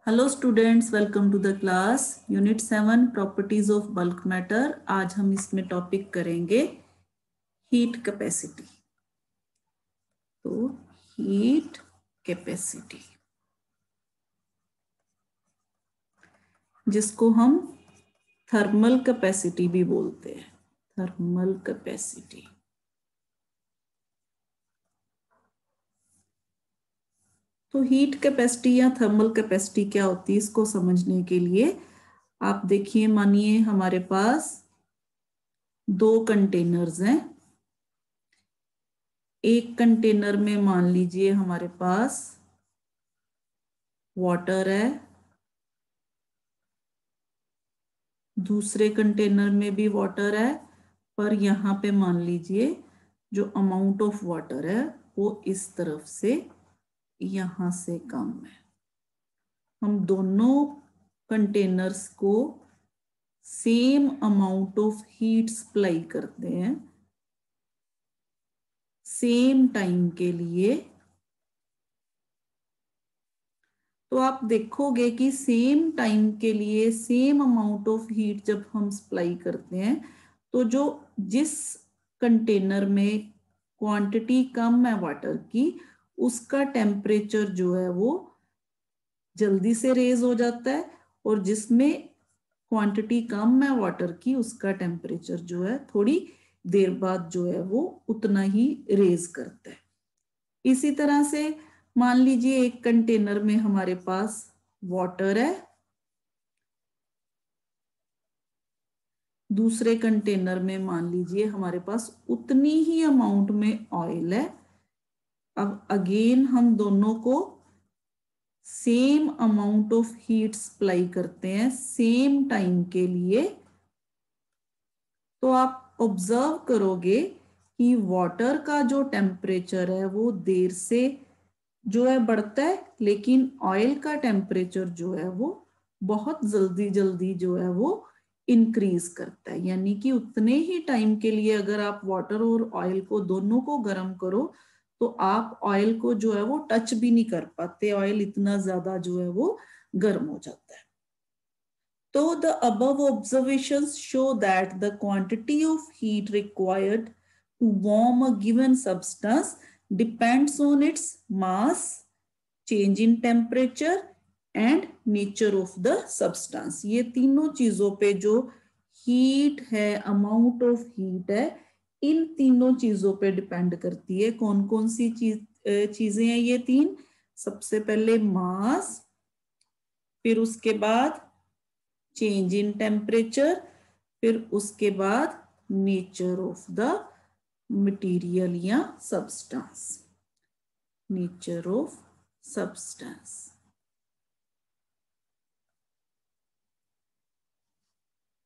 Hello students, welcome to the class unit 7 properties of bulk matter. आज हम इसमें topic करेंगे हीट कैपेसिटी। तो हीट कैपेसिटी जिसको हम थर्मल कैपेसिटी भी बोलते हैं, थर्मल कैपेसिटी। तो हीट कैपेसिटी या थर्मल कैपेसिटी क्या होती है, इसको समझने के लिए आप देखिए, मानिए हमारे पास दो कंटेनर्स हैं। एक कंटेनर में मान लीजिए हमारे पास वाटर है, दूसरे कंटेनर में भी वाटर है, पर यहाँ पे मान लीजिए जो अमाउंट ऑफ वाटर है वो इस तरफ से यहाँ से कम है। हम दोनों कंटेनर्स को same amount of heat supply करते हैं सेम टाइम के लिए। तो आप देखोगे कि सेम टाइम के लिए सेम अमाउंट ऑफ हीट जब हम सप्लाई करते हैं तो जो जिस कंटेनर में क्वांटिटी कम है वाटर की, उसका टेम्परेचर जो है वो जल्दी से रेज हो जाता है, और जिसमें क्वांटिटी कम है वाटर की उसका टेम्परेचर जो है थोड़ी देर बाद जो है वो उतना ही रेज करता है। इसी तरह से मान लीजिए एक कंटेनर में हमारे पास वाटर है, दूसरे कंटेनर में मान लीजिए हमारे पास उतनी ही अमाउंट में ऑयल है। अब अगेन हम दोनों को same amount of heat supply करते हैं सेम टाइम के लिए। तो आप ऑब्जर्व करोगे कि वाटर का जो टेम्परेचर है वो देर से जो है बढ़ता है, लेकिन ऑयल का टेम्परेचर जो है वो बहुत जल्दी जल्दी जो है वो इंक्रीज करता है। यानी कि उतने ही टाइम के लिए अगर आप वाटर और ऑयल को दोनों को गर्म करो तो आप ऑयल को जो है वो टच भी नहीं कर पाते, ऑयल इतना ज्यादा जो है वो गर्म हो जाता है। तो the above observations show that the quantity of heat required to warm a given substance depends on its mass, change in temperature and nature of the substance। ये तीनों चीजों पे जो हीट है, अमाउंट ऑफ हीट है, इन तीनों चीजों पे डिपेंड करती है। कौन कौन सी चीजें हैं ये तीन? सबसे पहले मास, फिर उसके बाद चेंज इन टेम्परेचर, फिर उसके बाद नेचर ऑफ द मटेरियल या सब्सटेंस, नेचर ऑफ सब्सटेंस।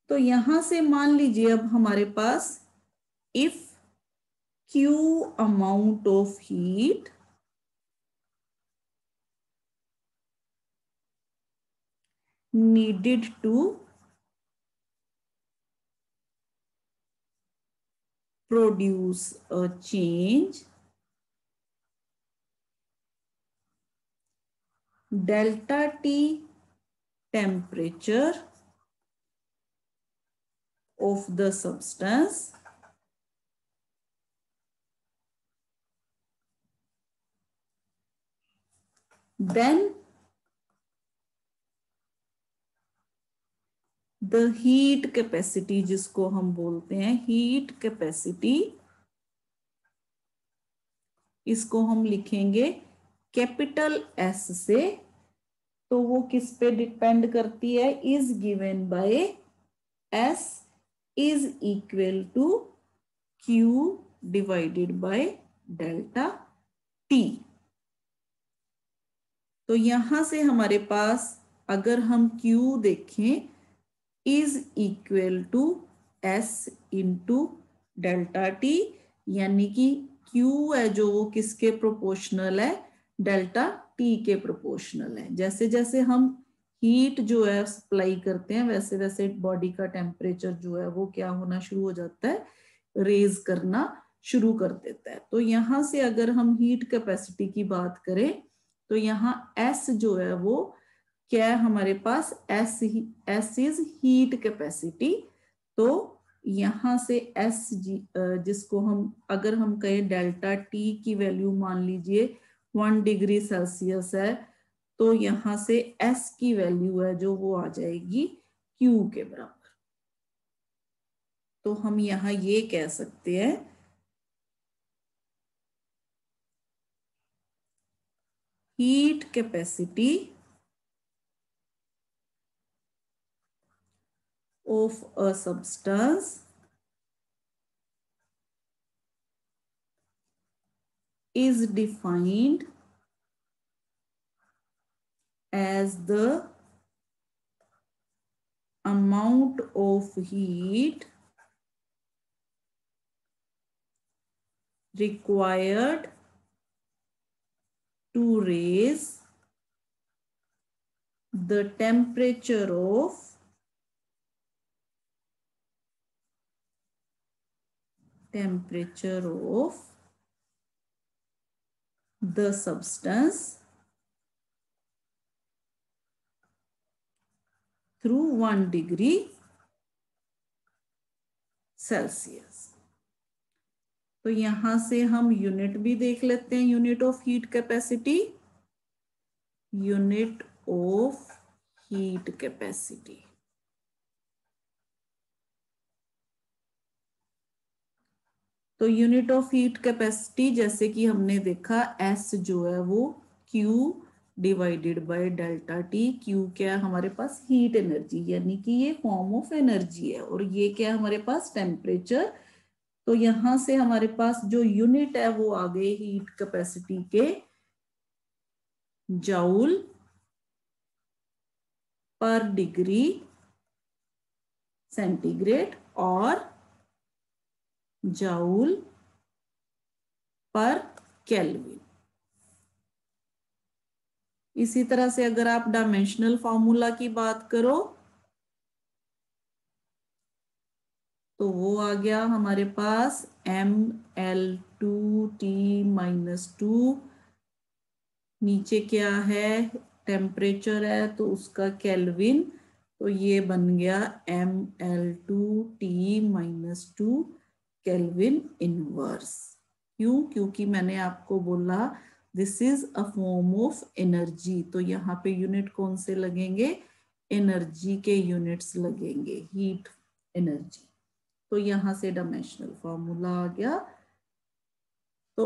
तो यहां से मान लीजिए अब हमारे पास if Q amount of heat needed to produce a change delta T temperature of the substance, then the heat capacity, जिसको हम बोलते हैं हीट कैपेसिटी, इसको हम लिखेंगे कैपिटल एस से। तो वो किस पे डिपेंड करती है? Is given by S is equal to Q divided by delta T. तो यहां से हमारे पास अगर हम Q देखें is equal to S into delta T, यानी कि Q है जो वो किसके प्रोपोर्शनल है? डेल्टा टी के प्रोपोर्शनल है। जैसे जैसे हम हीट जो है सप्लाई करते हैं वैसे वैसे बॉडी का टेम्परेचर जो है वो क्या होना शुरू हो जाता है? रेज करना शुरू कर देता है। तो यहां से अगर हम हीट कैपेसिटी की बात करें तो यहाँ S जो है वो क्या है हमारे पास, एस इज हीट कैपेसिटी। तो यहां से एस जिसको हम अगर हम कहें डेल्टा टी की वैल्यू मान लीजिए 1 डिग्री सेल्सियस है, तो यहां से एस की वैल्यू है जो वो आ जाएगी क्यू के बराबर। तो हम यहां ये कह सकते हैं heat capacity of a substance is defined as the amount of heat required to raise the temperature of the substance through 1 degree Celsius. तो यहां से हम यूनिट भी देख लेते हैं, unit of heat capacity, unit of heat capacity. तो unit of heat capacity जैसे कि हमने देखा एस जो है वो Q divided by delta T. Q क्या है हमारे पास, हीट एनर्जी, यानी कि ये फॉर्म ऑफ एनर्जी है, और ये क्या है हमारे पास, टेम्परेचर। तो यहां से हमारे पास जो यूनिट है वो आ गए हीट कैपेसिटी के जाउल पर डिग्री सेंटीग्रेड और जाउल पर केल्विन। इसी तरह से अगर आप डायमेंशनल फॉर्मूला की बात करो तो वो आ गया हमारे पास ML2T-2। नीचे क्या है, टेम्परेचर है तो उसका केल्विन, तो ये बन गया ML2T-2 केल्विन इनवर्स। क्यों, क्योंकि मैंने आपको बोला this is a form of energy, तो यहाँ पे यूनिट कौन से लगेंगे, एनर्जी के यूनिट्स लगेंगे, हीट एनर्जी। तो यहां से डायमेंशनल फॉर्मूला आ गया। तो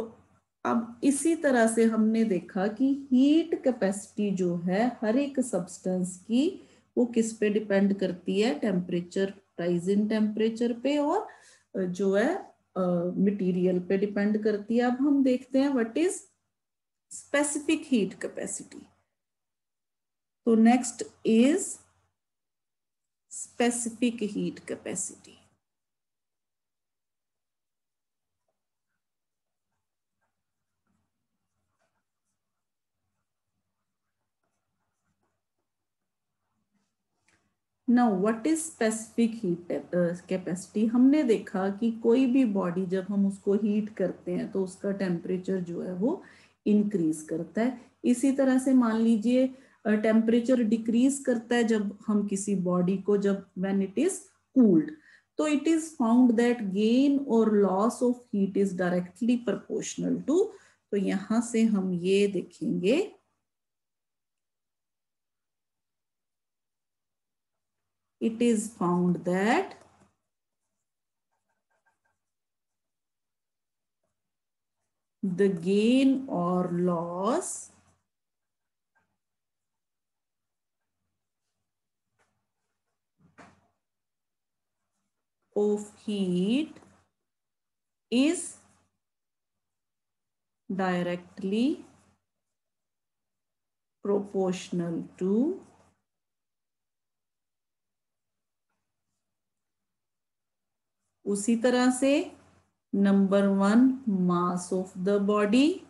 अब इसी तरह से हमने देखा कि हीट कैपेसिटी जो है हर एक सब्सटेंस की वो किस पे डिपेंड करती है, टेम्परेचर, राइज इन टेम्परेचर पे, और जो है मटेरियल पे डिपेंड करती है। अब हम देखते हैं what is specific heat capacity. तो next is specific heat capacity. Now what is specific heat capacity. हमने देखा कि कोई भी बॉडी जब हम उसको हीट करते हैं तो उसका टेम्परेचर जो है वो इंक्रीज करता है। इसी तरह से मान लीजिए टेम्परेचर डिक्रीज करता है जब हम किसी बॉडी को, जब व्हेन इट इज कूल्ड। तो it is found that gain और loss of heat is directly proportional to. तो यहां से हम ये देखेंगे, it is found that the gain or loss of heat is directly proportional to उसी तरह से number 1 mass of the body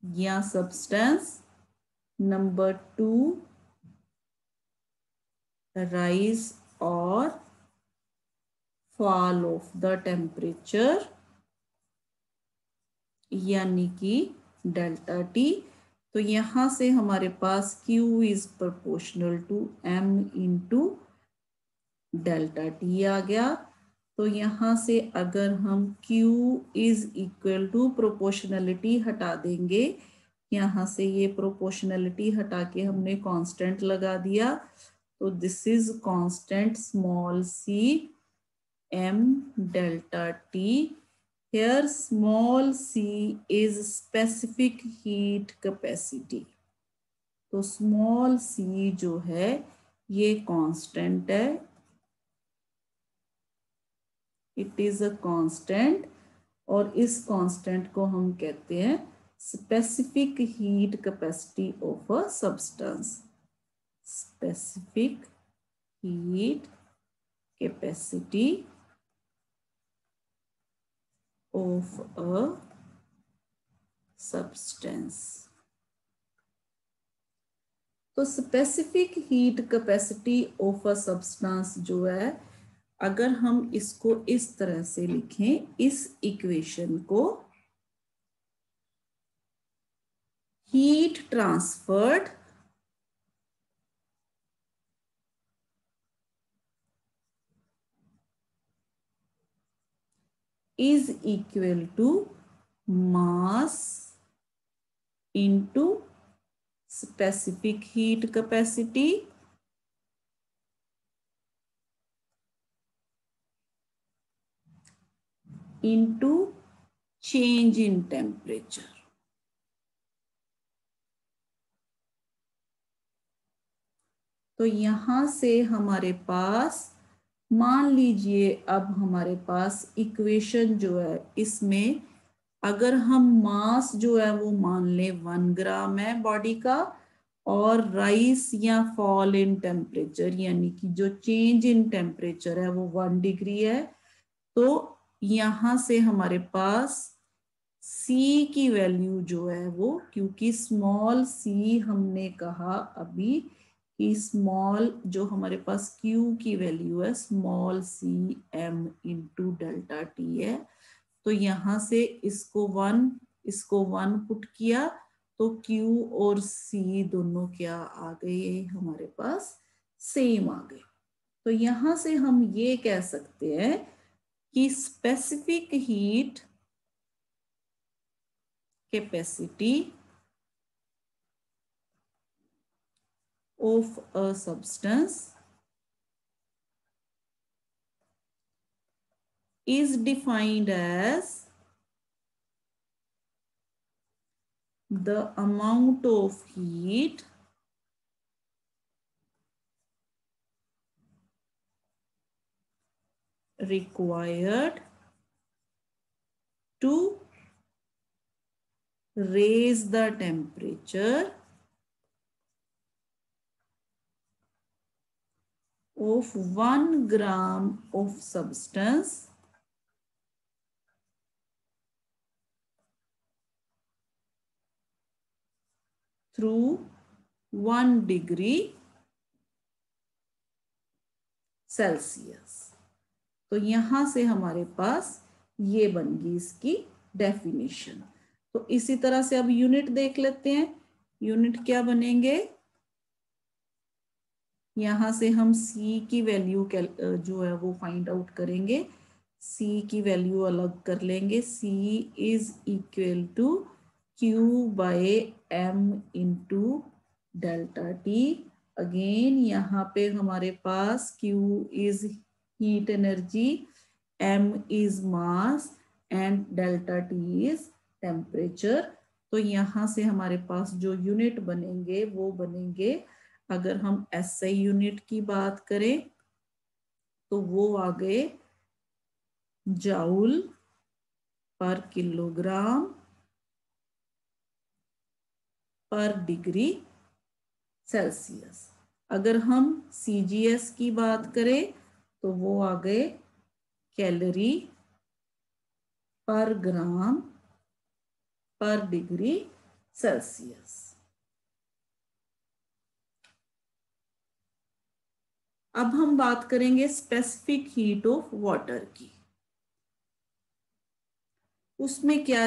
या सब्सटेंस, नंबर 2 राइज और फॉल ऑफ द टेम्परेचर यानी कि डेल्टा टी। तो यहां से हमारे पास Q is proportional to M into delta T आ गया। तो यहां से अगर हम Q is equal to proportionality हटा देंगे, यहां से ये प्रोपोर्शनलिटी हटा के हमने कांस्टेंट लगा दिया, तो this is constant small c M delta T. Here small c is specific heat capacity. तो स्मॉल c जो है ये कांस्टेंट है, इट इज अ कांस्टेंट, और इस कांस्टेंट को हम कहते हैं specific heat capacity of a substance. Specific heat capacity of a substance. तो specific heat capacity of a substance जो है, अगर हम इसको इस तरह से लिखें, इस इक्वेशन को heat transferred is equal to mass into specific heat capacity into change in temperature। तो यहां से हमारे पास, मान लीजिए अब हमारे पास इक्वेशन जो है, इसमें अगर हम मास जो है वो मान ले 1 ग्राम है बॉडी का, और राइस या फॉल इन टेम्परेचर यानी कि जो चेंज इन टेम्परेचर है वो 1 डिग्री है, तो यहां से हमारे पास C की वैल्यू जो है वो, क्योंकि स्मॉल c हमने कहा अभी कि स्मॉल जो हमारे पास Q की वैल्यू है small c M into delta T है, तो यहां से इसको वन पुट किया तो Q और C दोनों क्या आ गए हमारे पास, सेम आ गए। तो यहां से हम ये कह सकते हैं कि specific heat capacity of a substance is defined as the amount of heat required to raise the temperature of 1 gram of substance through 1 degree Celsius. तो यहां से हमारे पास ये बन गई इसकी डेफिनेशन। तो इसी तरह से अब यूनिट देख लेते हैं, यूनिट क्या बनेंगे, यहां से हम C की वैल्यू जो है वो फाइंड आउट करेंगे, C की वैल्यू अलग कर लेंगे, C is equal to Q by M into delta T. Again यहाँ पे हमारे पास Q is heat energy, M is mass and delta T is temperature. तो यहाँ से हमारे पास जो यूनिट बनेंगे वो बनेंगे, अगर हम SI यूनिट की बात करें तो वो आ गए जाउल पर किलोग्राम पर डिग्री सेल्सियस। अगर हम CGS की बात करें तो वो आ गए कैलोरी पर ग्राम पर डिग्री सेल्सियस। अब हम बात करेंगे स्पेसिफिक हीट ऑफ वाटर की। उसमें क्या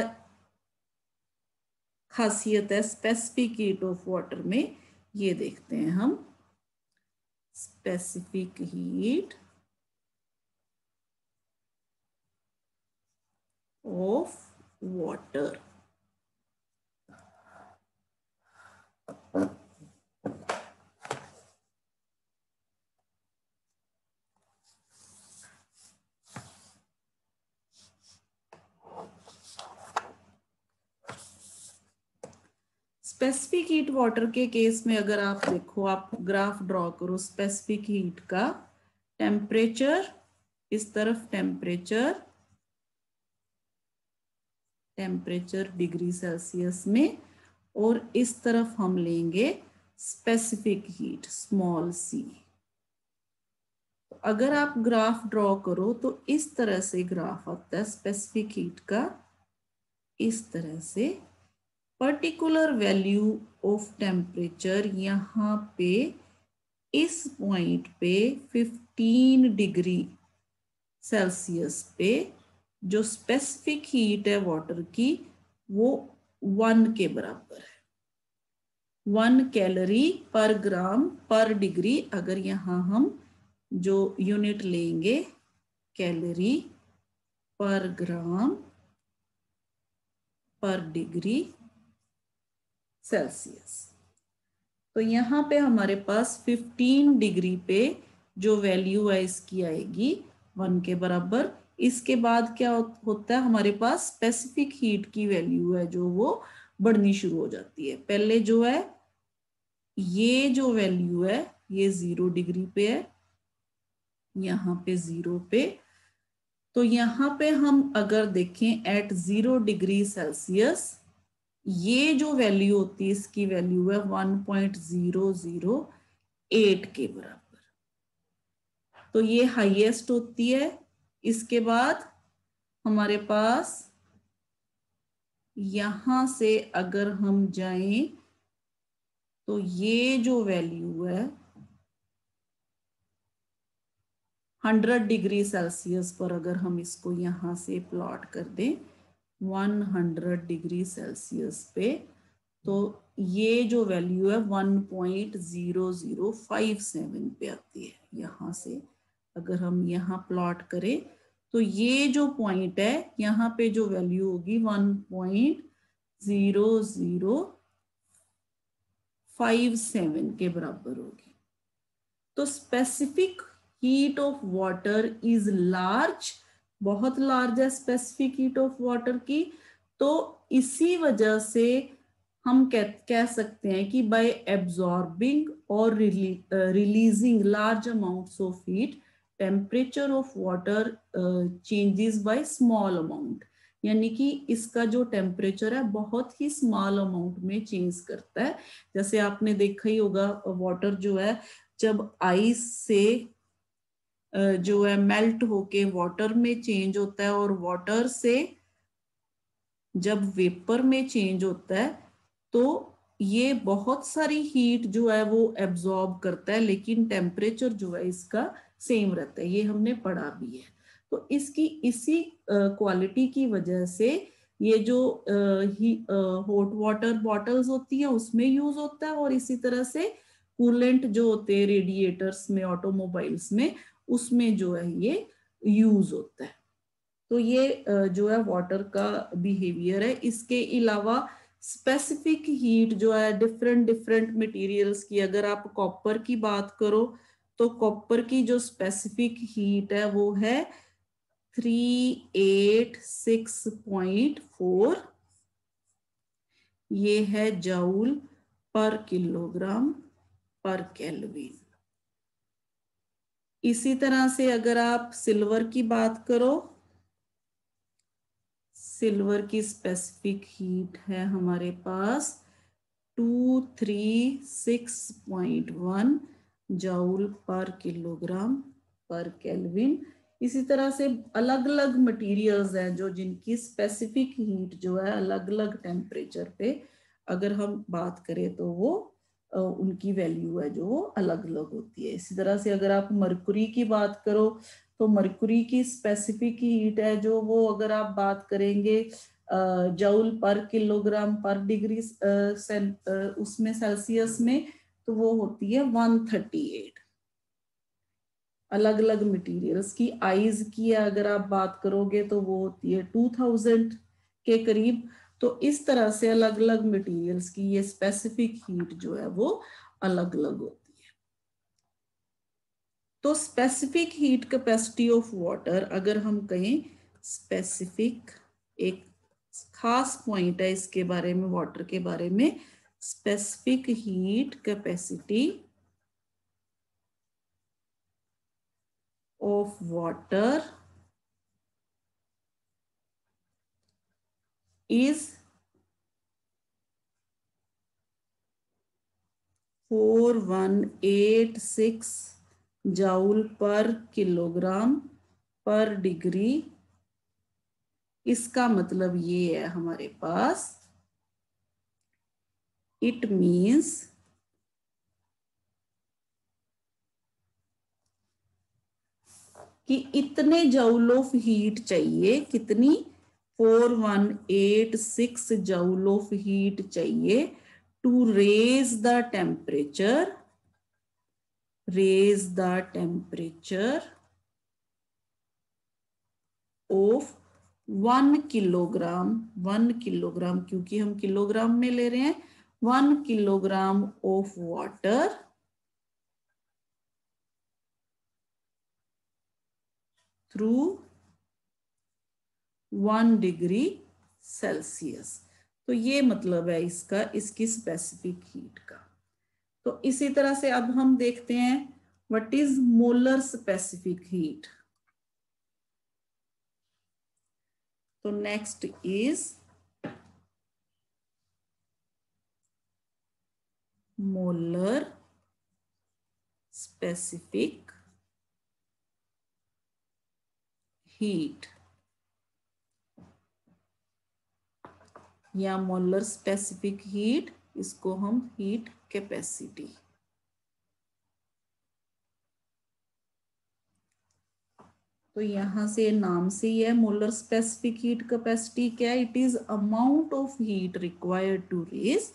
खासियत है स्पेसिफिक हीट ऑफ वाटर में, ये देखते हैं हम। Specific heat of water. Specific heat water के केस में अगर आप देखो, आप ग्राफ ड्रॉ करो स्पेसिफिक हीट का, टेम्परेचर इस तरफ, टेम्परेचर डिग्री सेल्सियस में, और इस तरफ हम लेंगे स्पेसिफिक हीट स्मॉल सी। अगर आप ग्राफ ड्रॉ करो तो इस तरह से ग्राफ आता है स्पेसिफिक हीट का, इस तरह से। पर्टिकुलर वैल्यू ऑफ टेम्परेचर यहाँ पे इस पॉइंट पे 15 डिग्री सेल्सियस पे जो स्पेसिफिक हीट है वाटर की वो 1 के बराबर है। 1 कैलोरी पर ग्राम पर डिग्री। अगर यहाँ हम जो यूनिट लेंगे कैलोरी पर ग्राम पर डिग्री सेल्सियस, तो यहाँ पे हमारे पास 15 डिग्री पे जो वैल्यू है इसकी आएगी 1 के बराबर। इसके बाद क्या होता है, हमारे पास स्पेसिफिक हीट की वैल्यू है जो वो बढ़नी शुरू हो जाती है। पहले जो है ये जो वैल्यू है ये 0 डिग्री पे है, यहाँ पे 0 पे। तो यहाँ पे हम अगर देखें एट 0 डिग्री सेल्सियस, ये जो वैल्यू होती है इसकी वैल्यू है 1.008 के बराबर। तो ये हाईएस्ट होती है। इसके बाद हमारे पास यहां से अगर हम जाएं तो ये जो वैल्यू है 100 डिग्री सेल्सियस पर अगर हम इसको यहां से प्लॉट कर दें 100 डिग्री सेल्सियस पे, तो ये जो वैल्यू है 1.0057 पे आती है। यहां से अगर हम यहाँ प्लॉट करें तो ये जो पॉइंट है यहाँ पे जो वैल्यू होगी 1.0057 के बराबर होगी। तो specific heat of water is large, बहुत लार्ज है स्पेसिफिक हीट ऑफ वाटर की। तो इसी वजह से हम कह सकते हैं कि बाय एब्जॉर्बिंग और releasing large amounts of heat, temperature of water changes by small amount. यानी कि इसका जो टेम्परेचर है बहुत ही स्मॉल अमाउंट में चेंज करता है। जैसे आपने देखा ही होगा वाटर जो है जब आइस से जो है मेल्ट होके वाटर में चेंज होता है, और वाटर से जब वेपर में चेंज होता है तो ये बहुत सारी हीट जो है वो एब्जॉर्ब करता है, लेकिन टेम्परेचर जो है इसका सेम रहता है। ये हमने पढ़ा भी है। तो इसकी इसी क्वालिटी की वजह से ये जो हॉट वाटर बॉटल्स होती है उसमें यूज होता है, और इसी तरह से कूलेंट जो होते हैं रेडिएटर्स में ऑटोमोबाइल्स में उसमें जो है ये यूज होता है। तो ये जो है वाटर का बिहेवियर है। इसके अलावा स्पेसिफिक हीट जो है डिफरेंट डिफरेंट मटेरियल्स की, अगर आप कॉपर की बात करो तो कॉपर की जो स्पेसिफिक हीट है वो है 386.4, ये है जूल पर किलोग्राम पर केल्विन। इसी तरह से अगर आप सिल्वर की बात करो, सिल्वर की स्पेसिफिक हीट है हमारे पास 236.1 जूल पर किलोग्राम पर केल्विन। इसी तरह से अलग अलग मटेरियल्स हैं जो जिनकी स्पेसिफिक हीट जो है अलग अलग टेम्परेचर पे अगर हम बात करें तो वो उनकी वैल्यू है जो वो अलग अलग होती है। इसी तरह से अगर आप मरकुरी की बात करो तो मरकुरी की स्पेसिफिक हीट है जो वो अगर आप बात करेंगे जूल पर किलोग्राम पर डिग्री उसमें सेल्सियस में, तो वो होती है 138। अलग अलग मटेरियल्स की आइज की अगर आप बात करोगे तो वो होती है 2000 के करीब। तो इस तरह से अलग अलग मटेरियल्स की ये स्पेसिफिक हीट जो है वो अलग अलग होती है। तो specific heat capacity of water, अगर हम कहें स्पेसिफिक, एक खास पॉइंट है इसके बारे में, वाटर के बारे में, specific heat capacity of water is 4186 joule पर किलोग्राम पर डिग्री। इसका मतलब ये है हमारे पास, इट मीन्स कि इतने जूल ऑफ हीट चाहिए, कितनी, 4186 जूल ऑफ हीट चाहिए to raise the temperature, raise the temperature of 1 kilogram, 1 kilogram, क्योंकि हम किलोग्राम में ले रहे हैं, 1 kilogram of water through 1 degree Celsius. तो ये मतलब है इसका, इसकी स्पेसिफिक हीट का। तो इसी तरह से अब हम देखते हैं what is molar specific heat. तो next is molar specific heat या मोलर स्पेसिफिक हीट, इसको हम हीट कैपेसिटी। तो यहां से नाम से ही है, मोलर स्पेसिफिक हीट कैपेसिटी क्या है, it is amount of heat required to raise,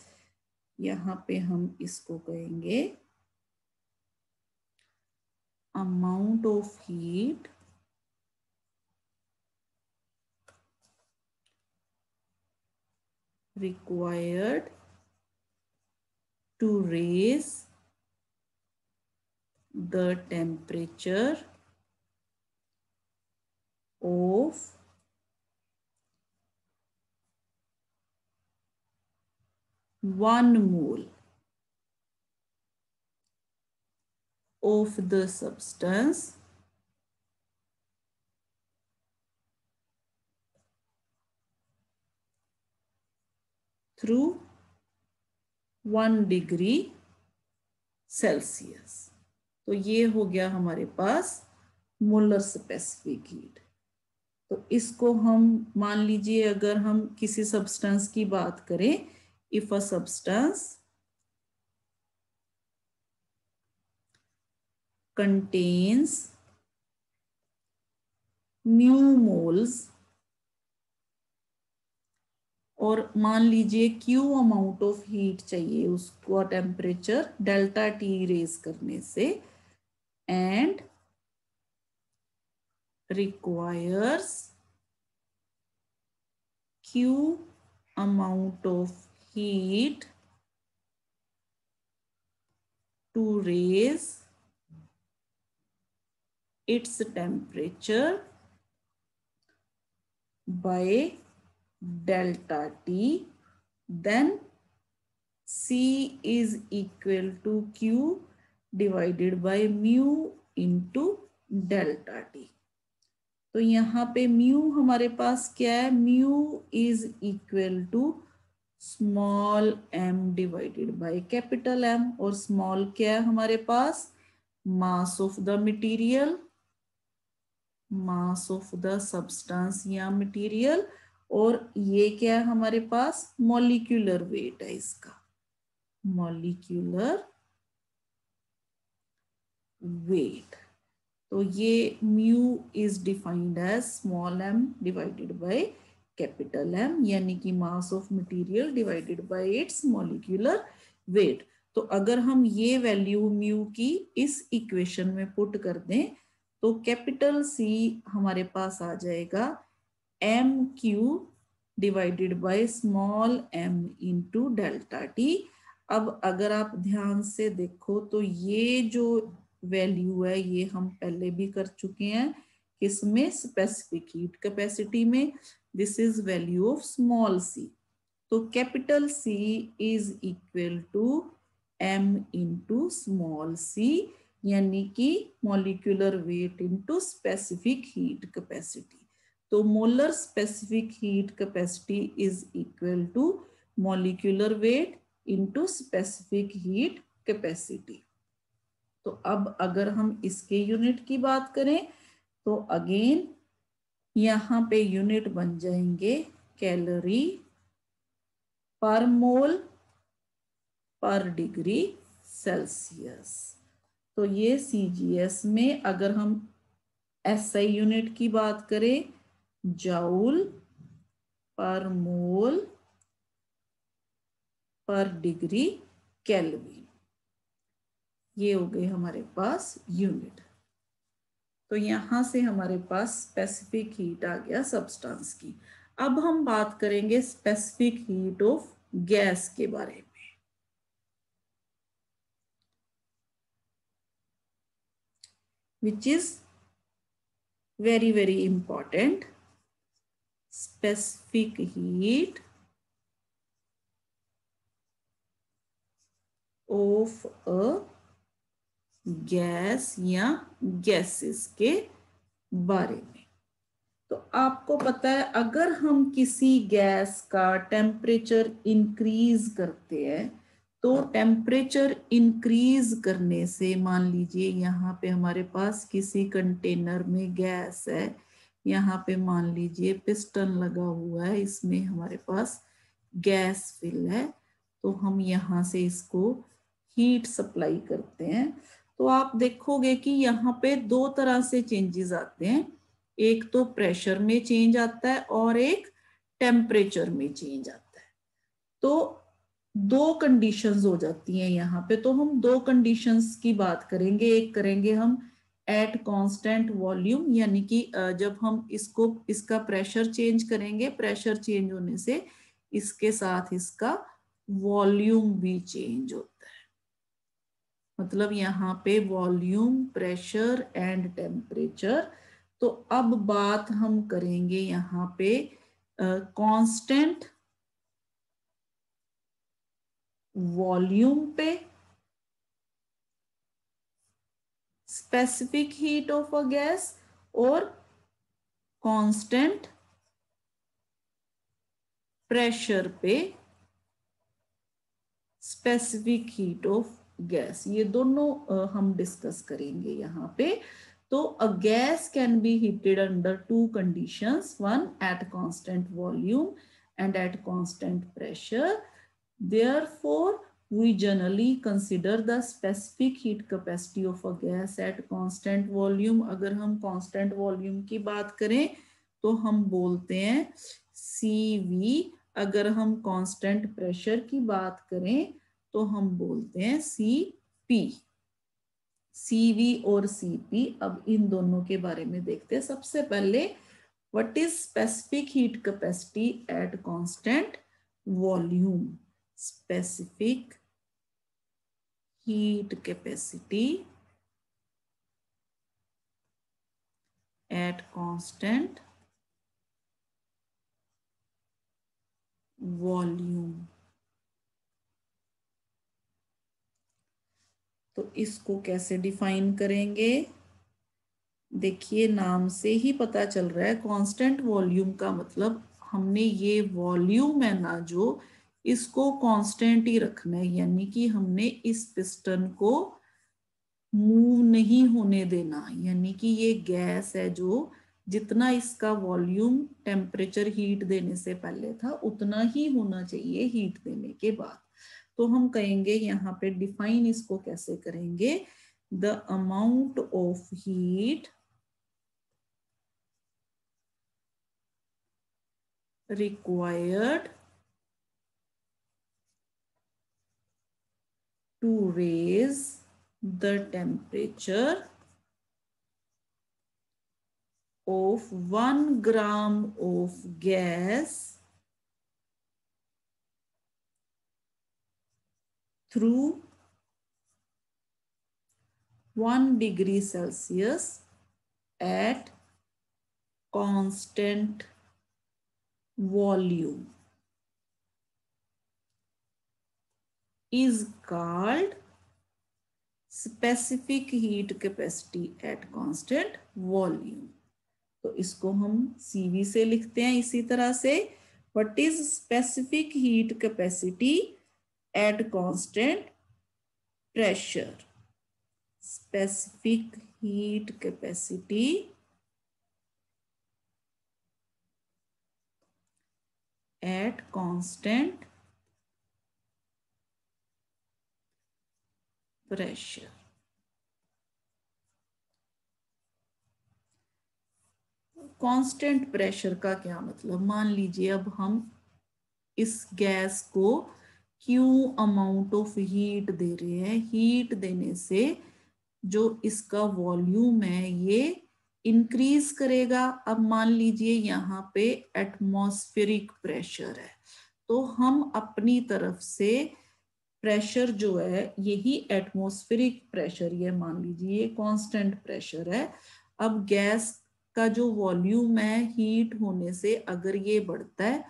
यहां पे हम इसको कहेंगे amount of heat required to raise the temperature of 1 mole of the substance through 1 degree Celsius. तो ये हो गया हमारे पास मोलर स्पेसिफिक हीट। तो इसको हम मान लीजिए, अगर हम किसी सब्सटेंस की बात करें, if a substance contains mu moles, और मान लीजिए Q अमाउंट ऑफ हीट चाहिए उसको टेम्परेचर डेल्टा T रेज करने से, and requires Q amount of heat to raise its temperature by delta T, then C is equal to Q divided by mu into delta T। तो यहाँ पे mu हमारे पास क्या है, mu is equal to small m divided by capital M, और small क्या है हमारे पास, mass of the material, mass of the substance या मटेरियल, और ये क्या है हमारे पास, मॉलिक्यूलर वेट है इसका, मॉलिक्यूलर वेट। तो ये mu is defined as small m divided by capital M, यानी कि mass of material divided by its molecular weight. तो अगर हम ये वैल्यू म्यू की इस इक्वेशन में पुट कर दें तो कैपिटल सी हमारे पास आ जाएगा M Q divided by small m into delta T. अब अगर आप ध्यान से देखो तो ये जो वैल्यू है ये हम पहले भी कर चुके हैं, किसमें, स्पेसिफिक हीट कैपेसिटी में। This is value of small C. तो capital C is equal to M into small C, यानी कि molecular weight into specific heat capacity. तो molar specific heat capacity is equal to molecular weight into specific heat capacity. तो अब अगर हम इसके unit की बात करें तो अगेन यहां पे यूनिट बन जाएंगे कैलोरी पर मोल पर डिग्री सेल्सियस। तो ये सीजीएस में अगर हम एसआई यूनिट की बात करें, जाउल पर मोल पर डिग्री केल्विन, ये हो गए हमारे पास यूनिट। तो यहां से हमारे पास स्पेसिफिक हीट आ गया सब्सटेंस की। अब हम बात करेंगे स्पेसिफिक हीट ऑफ गैस के बारे में। Which is very important. Specific heat of a gas या गैसेस के बारे में। तो आपको पता है अगर हम किसी गैस का टेम्परेचर इंक्रीज करते हैं तो टेम्परेचर इंक्रीज करने से, मान लीजिए यहाँ पे हमारे पास किसी कंटेनर में गैस है, यहाँ पे मान लीजिए पिस्टन लगा हुआ है, इसमें हमारे पास गैस फिल है, तो हम यहाँ से इसको हीट सप्लाई करते हैं। तो आप देखोगे कि यहाँ पे दो तरह से चेंजेस आते हैं, एक तो प्रेशर में चेंज आता है और एक टेम्परेचर में चेंज आता है। तो दो कंडीशंस हो जाती हैं यहाँ पे। तो हम दो कंडीशंस की बात करेंगे। एक करेंगे हम एट कांस्टेंट वॉल्यूम, यानी कि जब हम इसका प्रेशर चेंज करेंगे, प्रेशर चेंज होने से इसके साथ इसका वॉल्यूम भी चेंज होता है। मतलब यहाँ पे वॉल्यूम, प्रेशर एंड टेम्परेचर। तो अब बात हम करेंगे यहाँ पे कांस्टेंट वॉल्यूम पे specific heat of a gas और कांस्टेंट प्रेशर पे स्पेसिफिक हीट ऑफ गैस। ये दोनों हम डिस्कस करेंगे यहाँ पे। तो a gas can be heated under two conditions, one at constant volume and at constant pressure. Therefore, we generally consider the specific heat capacity of a gas at constant volume. अगर हम constant volume की बात करें तो हम बोलते हैं CV। अगर हम constant pressure की बात करें तो हम बोलते हैं CP। CV और CP, अब इन दोनों के बारे में देखते हैं। सबसे पहले what is specific heat capacity at constant volume. Specific heat capacity at constant volume. तो इसको कैसे डिफाइन करेंगे? देखिए नाम से ही पता चल रहा है, कांस्टेंट वॉल्यूम का मतलब हमने ये वॉल्यूम है ना जो, इसको कांस्टेंट ही रखना है, यानी कि हमने इस पिस्टन को मूव नहीं होने देना। यानी कि ये गैस है जो, जितना इसका वॉल्यूम टेम्परेचर हीट देने से पहले था उतना ही होना चाहिए हीट देने के बाद। तो हम कहेंगे यहाँ पे डिफाइन इसको कैसे करेंगे, the amount of heat required to raise the temperature of 1 gram of gas through 1 degree Celsius at constant volume is called specific heat capacity at constant volume। तो इसको हम CV से लिखते हैं इसी तरह से, what is specific heat capacity at constant pressure. Specific heat capacity at constant pressure. Constant pressure का क्या मतलब, मान लीजिए अब हम इस गैस को क्यू अमाउंट ऑफ हीट दे रहे हैं, हीट देने से जो इसका वॉल्यूम है ये इंक्रीज करेगा। अब मान लीजिए यहाँ पे एटमॉस्फेरिक प्रेशर है, तो हम अपनी तरफ से प्रेशर जो है यही एटमॉस्फेरिक प्रेशर, ये मान लीजिए ये कांस्टेंट प्रेशर है। अब गैस का जो वॉल्यूम है हीट होने से अगर ये बढ़ता है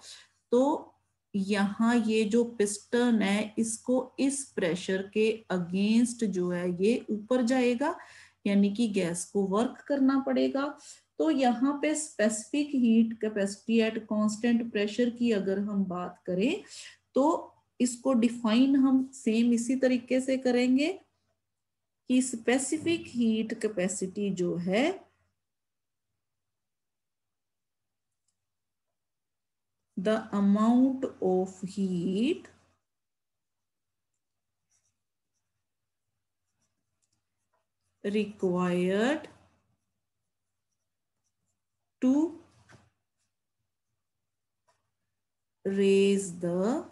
तो यहाँ ये जो पिस्टन है इसको इस प्रेशर के अगेंस्ट जो है ये ऊपर जाएगा, यानी कि गैस को वर्क करना पड़ेगा। तो यहाँ पे specific heat capacity at constant pressure की अगर हम बात करें तो इसको डिफाइन हम सेम इसी तरीके से करेंगे कि स्पेसिफिक हीट कैपेसिटी जो है the amount of heat required to raise the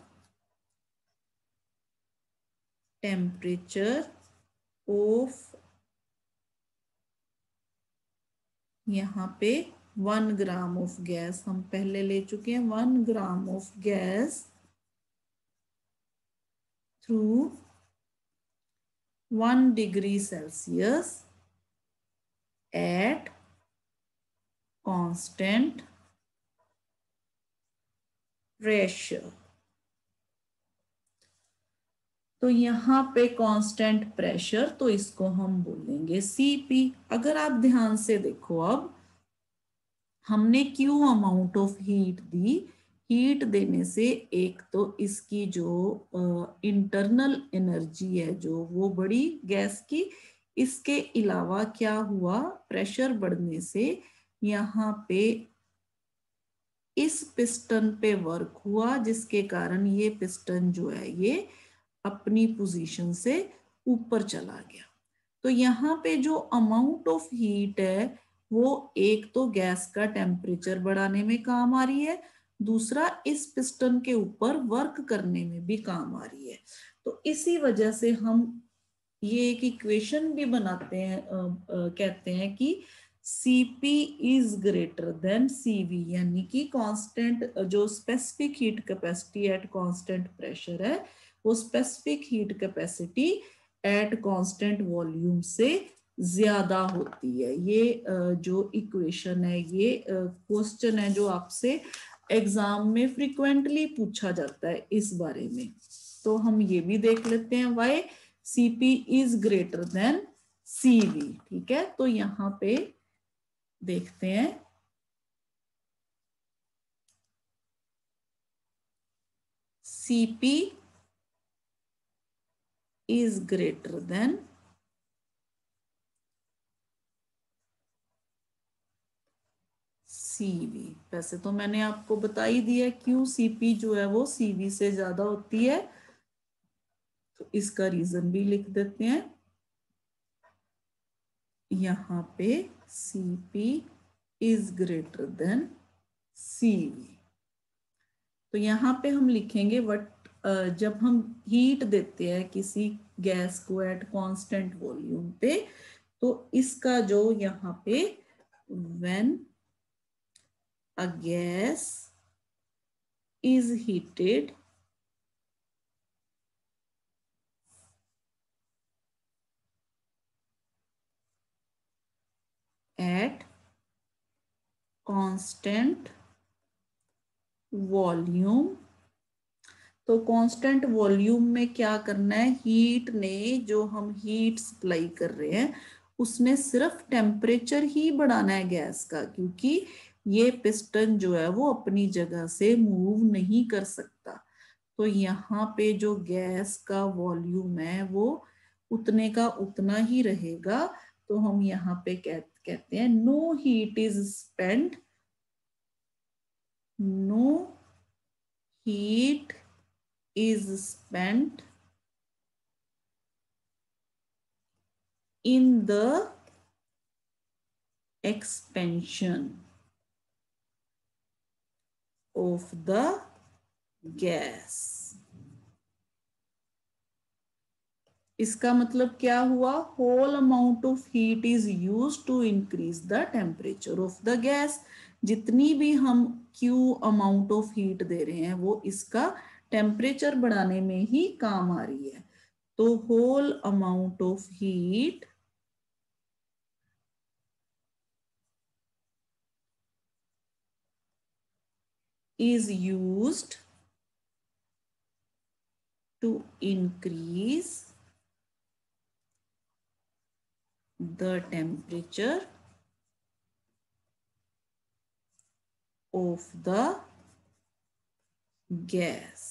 temperature of, यहाँ पे 1 ग्राम ऑफ गैस हम पहले ले चुके हैं, 1 gram of gas through 1 degree Celsius at constant pressure. तो यहाँ पे कांस्टेंट प्रेशर, तो इसको हम बोलेंगे सीपी। अगर आप ध्यान से देखो, अब हमने Q amount of heat the, heat देने से एक तो इसकी जो इंटरनल एनर्जी है जो वो बढ़ी गैस की, इसके अलावा क्या हुआ, प्रेशर बढ़ने से यहाँ पे इस पिस्टन पे वर्क हुआ जिसके कारण ये पिस्टन जो है ये अपनी पोजीशन से ऊपर चला गया। तो यहाँ पे जो अमाउंट ऑफ हीट है वो एक तो गैस का टेम्परेचर बढ़ाने में काम आ रही है, दूसरा इस पिस्टन के ऊपर वर्क करने में भी काम आ रही है। तो इसी वजह से हम ये एक इक्वेशन भी बनाते हैं, कहते हैं कि Cp is greater than Cv, यानी कि कांस्टेंट जो specific heat capacity at constant pressure है वो specific heat capacity at constant volume से ज्यादा होती है। ये जो इक्वेशन है, ये क्वेश्चन है जो आपसे एग्जाम में फ्रिक्वेंटली पूछा जाता है इस बारे में। तो हम ये भी देख लेते हैं, why Cp is greater than Cv। ठीक है, तो यहां पे देखते हैं, Cp is greater than Cv। वैसे तो मैंने आपको बता ही दिया क्यों Cp जो है वो Cv से ज्यादा होती है, तो इसका रीजन भी लिख देते हैं यहाँ पे, Cp is greater than Cv। तो यहाँ पे हम लिखेंगे वट जब हम हीट देते हैं किसी गैस को एट कांस्टेंट वॉल्यूम पे, तो इसका जो यहाँ पे when a gas is heated at constant volume, तो कांस्टेंट वॉल्यूम में क्या करना है, हीट ने जो हम हीट सप्लाई कर रहे हैं उसने सिर्फ टेम्परेचर ही बढ़ाना है गैस का, क्योंकि ये पिस्टन जो है वो अपनी जगह से मूव नहीं कर सकता। तो यहाँ पे जो गैस का वॉल्यूम है वो उतने का उतना ही रहेगा। तो हम यहाँ पे कहते हैं no heat is spent, no heat is spent in the expansion of the gas। इसका मतलब क्या हुआ, whole amount of heat is used to increase the temperature of the gas. जितनी भी हम क्यू अमाउंट ऑफ हीट दे रहे हैं वो इसका टेम्परेचर बढ़ाने में ही काम आ रही है। तो whole amount of heat is used to increase the temperature of the gas।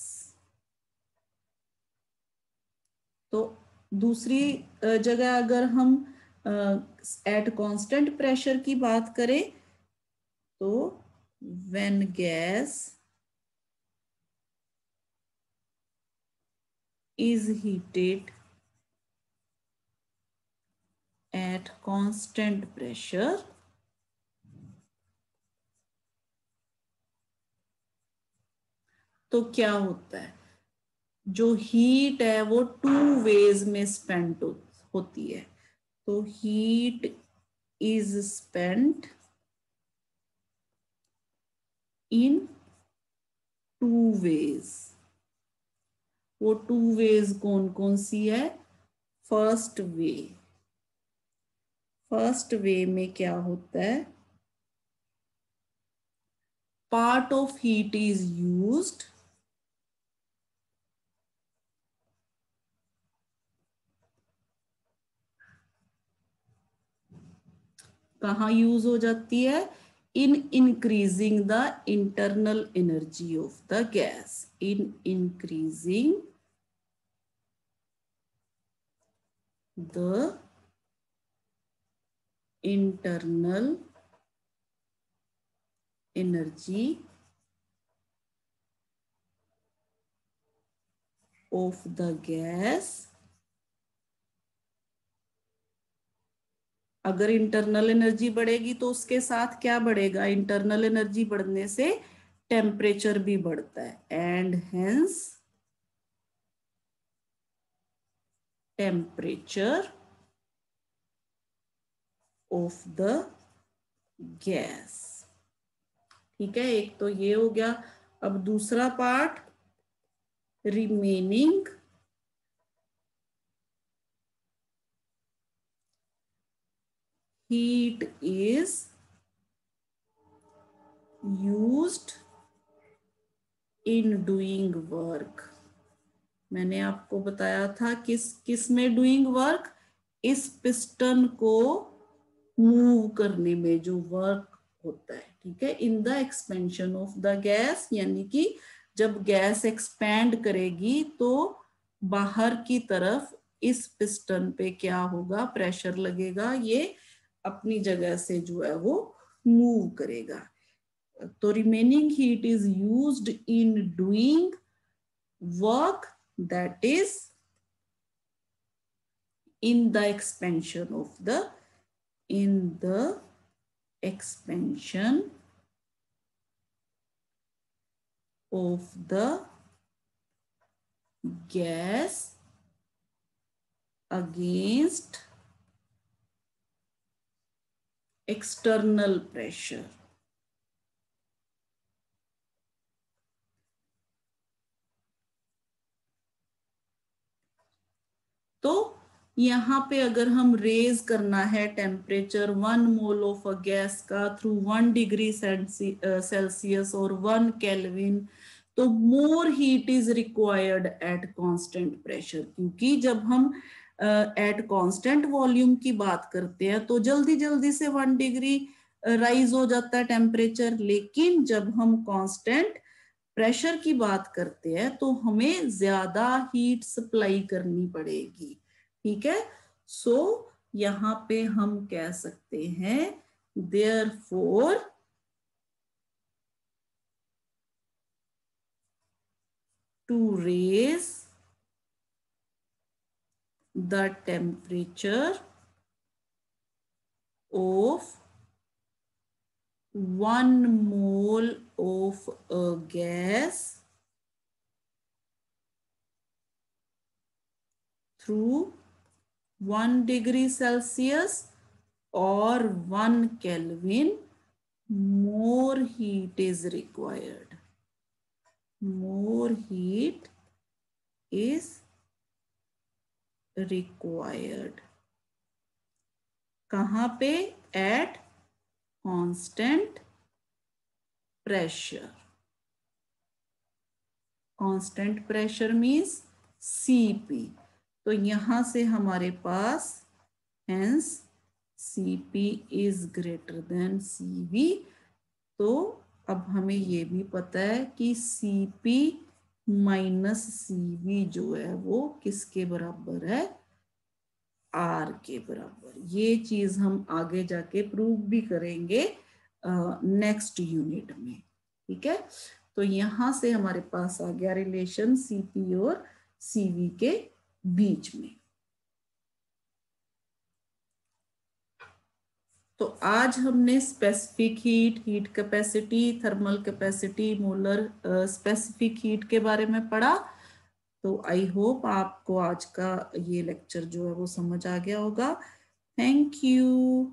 तो दूसरी जगह अगर हम एट कांस्टेंट प्रेशर की बात करें तो when gas is heated at constant pressure, तो क्या होता है, जो हीट है वो टू वेज में स्पेंट होती है। तो heat is spent in two ways. वो टू वेज कौन कौन सी है, फर्स्ट वे, फर्स्ट वे में क्या होता है, part of heat is used कहाँ यूज हो जाती है, in increasing the internal energy of the gas, in increasing the internal energy of the gas. अगर इंटरनल एनर्जी बढ़ेगी तो उसके साथ क्या बढ़ेगा, इंटरनल एनर्जी बढ़ने से टेम्परेचर भी बढ़ता है, and hence temperature of the gas. ठीक है, एक तो ये हो गया। अब दूसरा part, remaining heat is used in doing work। मैंने आपको बताया था किस किस में डूइंग वर्क, इस पिस्टन को मूव करने में जो वर्क होता है। ठीक है, in the expansion of the gas, यानी कि जब गैस एक्सपैंड करेगी तो बाहर की तरफ इस पिस्टन पे क्या होगा, प्रेशर लगेगा, ये अपनी जगह से जो है वो मूव करेगा। तो remaining heat is used in doing work that is in the expansion of the in the expansion of the gas against external pressure. तो यहाँ पे अगर हम रेज करना है temperature 1 mole of a gas का थ्रू 1 डिग्री सेल्सियस और 1 kelvin, तो more heat is required at constant pressure, क्योंकि जब हम एट कांस्टेंट वॉल्यूम की बात करते हैं तो जल्दी जल्दी से 1 डिग्री राइज हो जाता है टेम्परेचर, लेकिन जब हम कांस्टेंट प्रेशर की बात करते हैं तो हमें ज्यादा हीट सप्लाई करनी पड़ेगी। ठीक है, सो यहां पे हम कह सकते हैं therefore to raise the temperature of 1 mole of a gas through 1 degree Celsius or 1 Kelvin, more heat is required. More heat is required. कहाँ पे? At constant pressure. Constant pressure means Cp. तो यहां से हमारे पास hence Cp is greater than Cv. तो अब हमें ये भी पता है कि Cp माइनस Cv जो है वो किसके बराबर है? R के बराबर। ये चीज हम आगे जाके प्रूव भी करेंगे नेक्स्ट यूनिट में। ठीक है, तो यहां से हमारे पास आ गया रिलेशन Cp और Cv के बीच में। तो आज हमने specific heat, heat capacity, thermal capacity, molar specific heat के बारे में पढ़ा। तो आई होप आपको आज का ये लेक्चर जो है वो समझ आ गया होगा। Thank you.